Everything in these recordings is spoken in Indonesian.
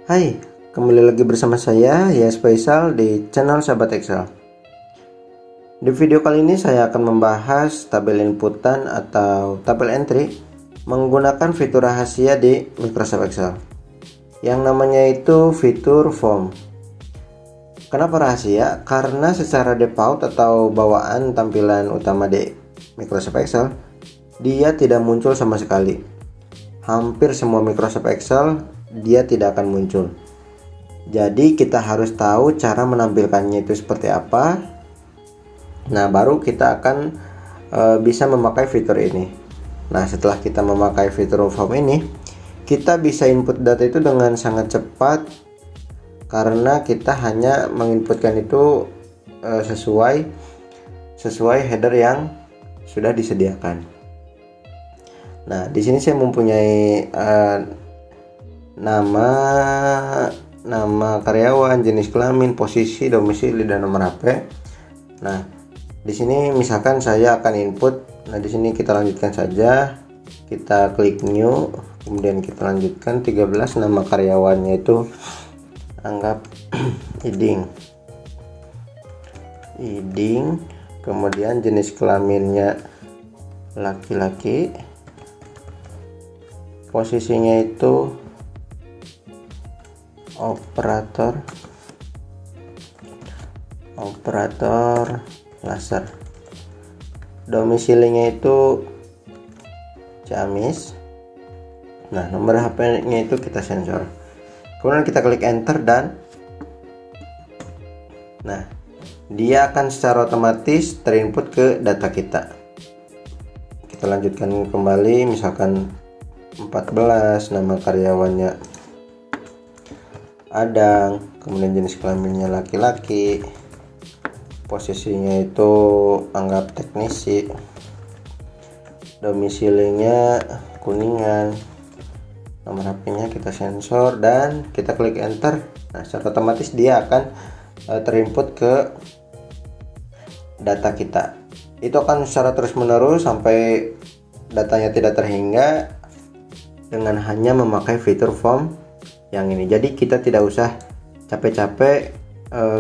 Hai, kembali lagi bersama saya Yas Faisal di channel Sahabat Excel. Di video kali ini saya akan membahas tabel inputan atau tabel entry menggunakan fitur rahasia di Microsoft Excel yang namanya itu fitur form. Kenapa rahasia? Karena secara default atau bawaan tampilan utama di Microsoft Excel dia tidak muncul sama sekali. Hampir semua Microsoft Excel dia tidak akan muncul. Jadi kita harus tahu cara menampilkannya itu seperti apa. Nah, baru kita akan bisa memakai fitur ini. Nah, setelah kita memakai fitur form ini, kita bisa input data itu dengan sangat cepat karena kita hanya menginputkan itu sesuai header yang sudah disediakan. Nah, di sini saya mempunyai nama karyawan, jenis kelamin, posisi, domisili, dan nomor HP. Nah, di sini misalkan saya akan input. Nah, di sini kita lanjutkan saja. Kita klik new, kemudian kita lanjutkan 13, nama karyawannya itu anggap Iding. Kemudian jenis kelaminnya laki-laki. Posisinya itu operator laser. Domisilinya itu Ciamis. Nah, nomor HP-nya itu kita sensor. Kemudian kita klik enter dan nah, dia akan secara otomatis terinput ke data kita. Kita lanjutkan kembali, misalkan 14, nama karyawannya Adang, kemudian jenis kelaminnya laki-laki, posisinya itu anggap teknisi, domisilinya Kuningan, nomor HP-nya kita sensor dan kita klik enter. Nah, secara otomatis dia akan terinput ke data kita. Itu akan secara terus menerus sampai datanya tidak terhingga dengan hanya memakai fitur form yang ini. Jadi kita tidak usah capek-capek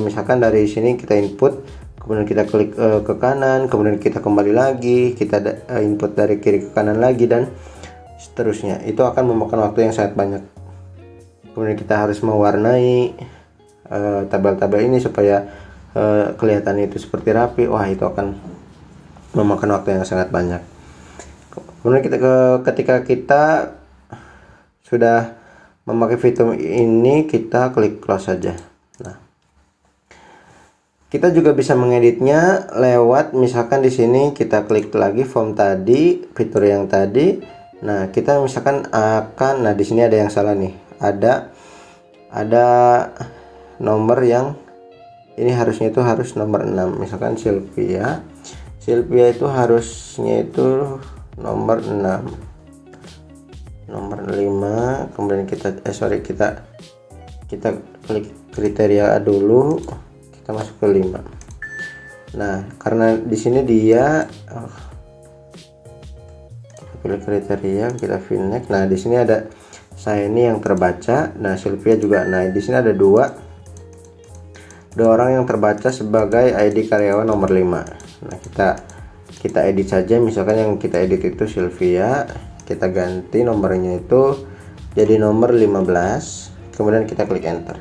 misalkan dari sini kita input, kemudian kita klik ke kanan, kemudian kita kembali lagi, kita input dari kiri ke kanan lagi, dan seterusnya. Itu akan memakan waktu yang sangat banyak. Kemudian kita harus mewarnai tabel-tabel ini supaya kelihatan itu seperti rapi. Wah, itu akan memakan waktu yang sangat banyak. Kemudian ketika kita sudah memakai fitur ini, kita klik close saja. Nah, kita juga bisa mengeditnya lewat, misalkan di sini kita klik lagi form tadi, fitur yang tadi. Nah, kita misalkan nah di sini ada yang salah nih. Ada nomor yang ini harusnya itu harus nomor 6. Misalkan Sylvia itu harusnya itu nomor 6. Nomor 5, kemudian kita klik kriteria dulu, kita masuk ke 5. Nah, karena di sini dia kita pilih kriteria, kita fill next. Nah, di sini ada saya ini yang terbaca. Nah, Sylvia juga. Nah, di sini ada dua orang yang terbaca sebagai ID karyawan nomor 5. Nah, kita edit saja. Misalkan yang kita edit itu Sylvia, kita ganti nomornya itu jadi nomor 15, kemudian kita klik enter.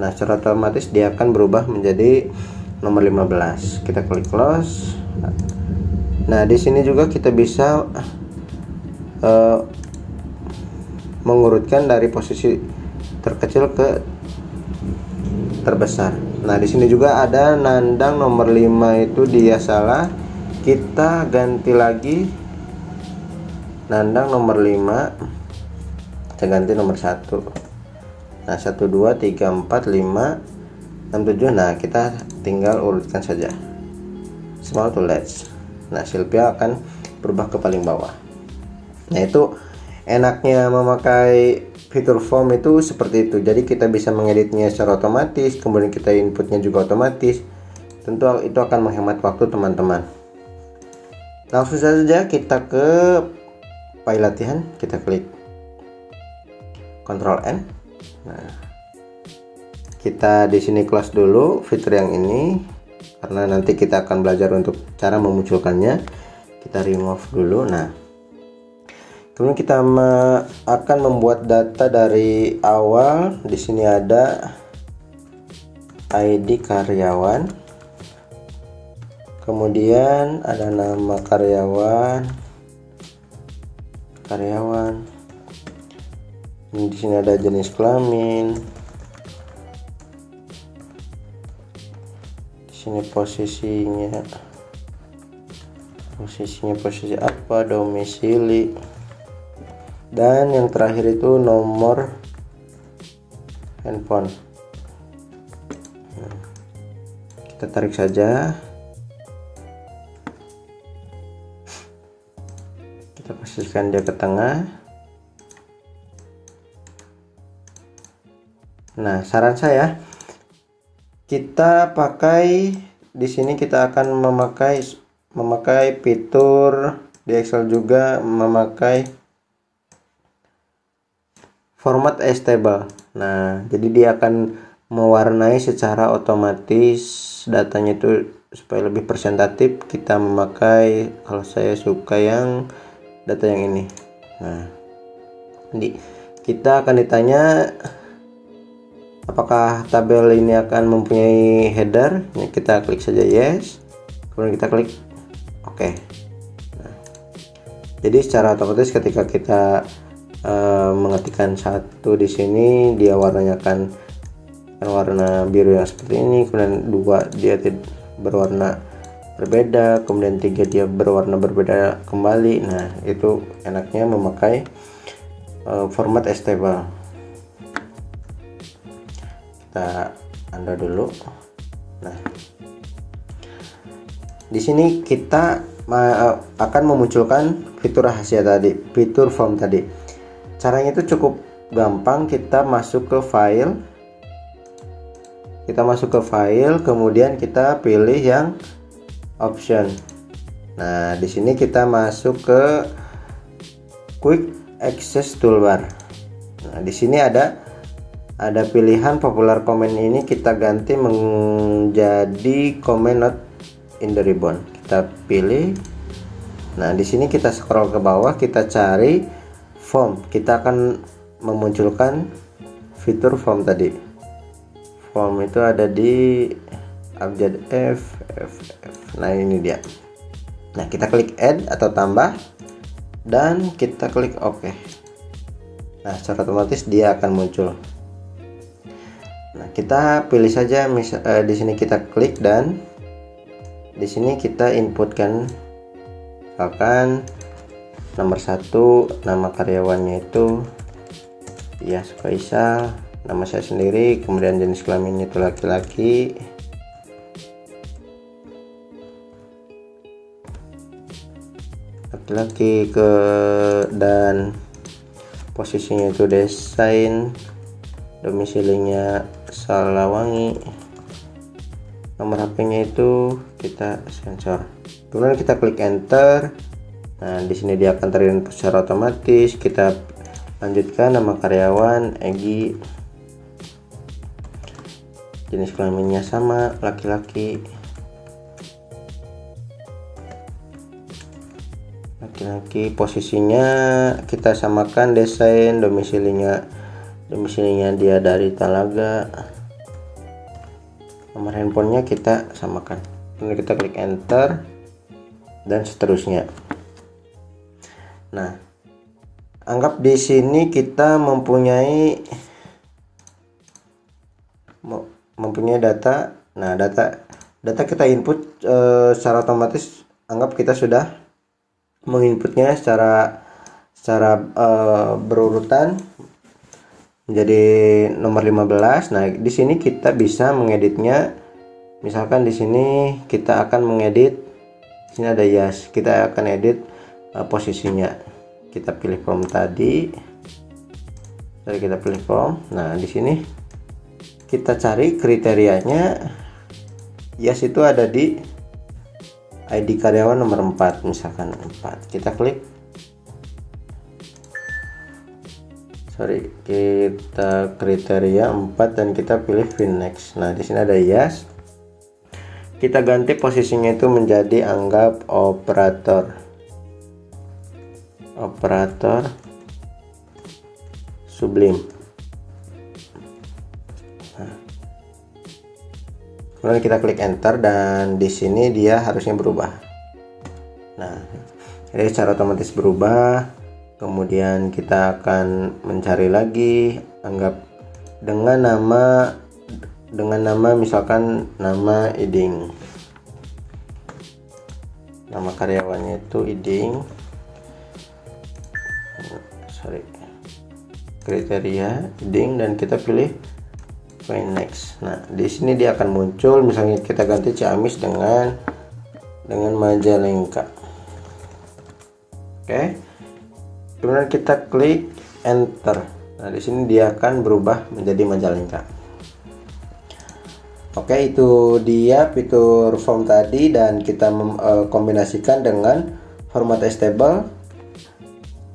Nah, secara otomatis dia akan berubah menjadi nomor 15. Kita klik close. Nah, di sini juga kita bisa mengurutkan dari posisi terkecil ke terbesar. Nah, di sini juga ada Nandang nomor 5 itu dia salah. Kita ganti lagi Nandang nomor 5, kita ganti nomor 1. Nah, 1 2 3 4 5 6 7. Nah, kita tinggal urutkan saja small to large. Nah, Sylvia akan berubah ke paling bawah. Nah, itu enaknya memakai fitur form itu seperti itu. Jadi kita bisa mengeditnya secara otomatis, kemudian kita inputnya juga otomatis. Tentu itu akan menghemat waktu teman-teman. Langsung saja kita ke file latihan, kita klik Ctrl N. Nah, kita di sini close dulu fitur yang ini karena nanti kita akan belajar untuk cara memunculkannya. Kita remove dulu. Nah, kemudian kita akan membuat data dari awal. Di sini ada ID karyawan, kemudian ada nama karyawan. Di sini ada jenis kelamin. Di sini posisi apa, domisili, dan yang terakhir itu nomor handphone. Kita tarik saja, kita posisikan dia ke tengah. Nah, saran saya kita pakai di sini, kita akan memakai fitur di Excel juga, memakai format as table. Nah, jadi dia akan mewarnai secara otomatis datanya itu supaya lebih presentatif. Kita memakai, kalau saya suka yang data yang ini. Nah, kita akan ditanya apakah tabel ini akan mempunyai header. Nah, kita klik saja yes, kemudian kita klik OK. Nah, jadi secara otomatis ketika kita mengetikkan satu di sini, dia warnanya akan warna biru yang seperti ini, kemudian 2 dia berwarna berbeda, kemudian 3 dia berwarna berbeda kembali. Nah, itu enaknya memakai format as table. Kita undo dulu. Nah, di sini kita akan memunculkan fitur rahasia tadi, fitur form tadi. Caranya itu cukup gampang. Kita masuk ke file, kemudian kita pilih yang option. Nah, di sini kita masuk ke quick access toolbar. Nah, di sini ada pilihan popular comment, ini kita ganti menjadi comment not in the ribbon. Kita pilih. Nah, di sini kita scroll ke bawah, kita cari form. Kita akan memunculkan fitur form tadi. Form itu ada di abjad F. Nah, ini dia. Nah, kita klik add atau tambah dan kita klik OK. Nah, secara otomatis dia akan muncul. Nah, kita pilih saja di sini kita klik dan di sini kita inputkan, misalkan nomor 1, nama karyawannya itu ya Faisal, nama saya sendiri, kemudian jenis kelaminnya itu laki-laki, dan posisinya itu desain, domisilinya Salawangi, nomor HP-nya itu kita sensor. Kemudian kita klik enter. Nah, di sini dia akan terinput secara otomatis. Kita lanjutkan, nama karyawan Egi, jenis kelaminnya sama, laki-laki, posisinya kita samakan, desain, domisilinya dia dari Talaga, nomor handphonenya kita samakan. Kemudian kita klik enter dan seterusnya. Nah, anggap di sini kita mempunyai data. Nah, data kita input secara otomatis. Anggap kita sudah menginputnya secara berurutan menjadi nomor 15. Nah, di sini kita bisa mengeditnya. Misalkan di sini kita akan mengedit, di sini ada yes, kita akan edit posisinya. Kita pilih form tadi. Kita pilih form. Nah, di sini kita cari kriterianya. Yes itu ada di ID karyawan nomor 4, misalkan 4. Kita klik kita kriteria 4 dan kita pilih fill next. Nah, di sini ada yes. Kita ganti posisinya itu menjadi anggap operator sublim. Nah, kemudian kita klik enter dan di sini dia harusnya berubah. Nah, jadi secara otomatis berubah. Kemudian kita akan mencari lagi, anggap dengan nama misalkan nama Iding, nama karyawannya itu Iding, kriteria Iding, dan kita pilih find next. Nah, di sini dia akan muncul, misalnya kita ganti Ciamis dengan Majalengka. Oke. Kemudian kita klik enter. Nah, di sini dia akan berubah menjadi Majalengka. Oke, itu dia fitur form tadi dan kita kombinasikan dengan format stable.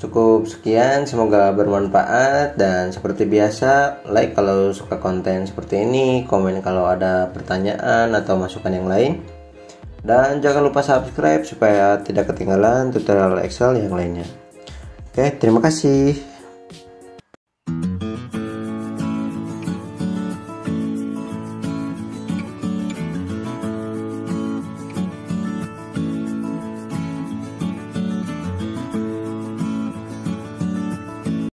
Cukup sekian, semoga bermanfaat dan seperti biasa like kalau suka konten seperti ini, komen kalau ada pertanyaan atau masukan yang lain. Dan jangan lupa subscribe supaya tidak ketinggalan tutorial Excel yang lainnya. Oke, terima kasih.